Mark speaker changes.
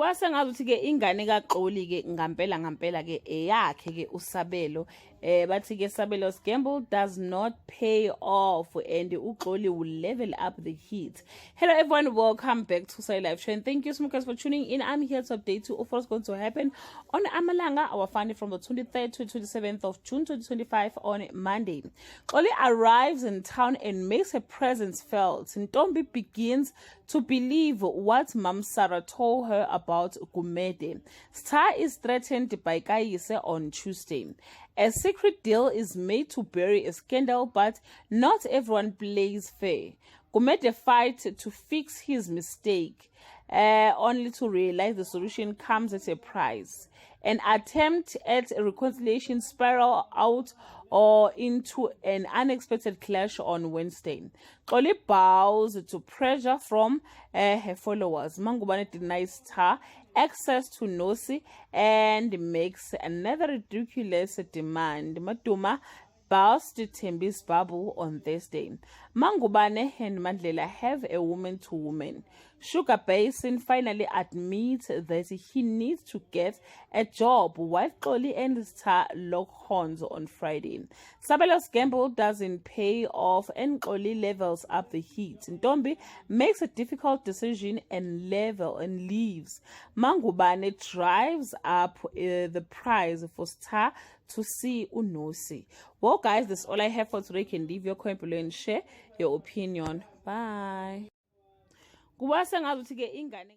Speaker 1: Kubase ngazuthi ke ingane kaXoli ke ngampela ke eyakhe ke uSabelo bathi ke Sabelo's gamble does not pay off and uXoli will level up the heat. Hello everyone, welcome back to Say Live Show and thank you so much for tuning in. I'm here to update you of what's going to happen on Amalanga, our Friday from the 23rd to 27th of June 2025 on Monday. Xoli arrives in town and makes her presence felt. Ntombi begins to believe what Mam Sarah told her about Gumede. Star is threatened by Kayise on Tuesday. A secret deal is made to bury a scandal, but not everyone plays fair. Gumede fights to fix his mistake, only to realize the solution comes at a price. An attempt at a reconciliation spiral out or into an unexpected clash on Wednesday. Xoli bows to pressure from her followers. Mangubane denies her access to Nosi and makes another ridiculous demand. Maduma bows to Thembi's bubble on Thursday. Mangubane and Mandlela have a woman-to-woman. Sugar Basin finally admits that he needs to get a job while Xoli and Star lock horns on Friday. Sabelo's gamble doesn't pay off and Xoli levels up the heat. Ntombi makes a difficult decision and leaves. Mangubane drives up the price for Star to see Unosi. Well guys, that's all I have for today. You can leave your comment below and share your opinion. Bye. Kubase ngazuthi ke ingane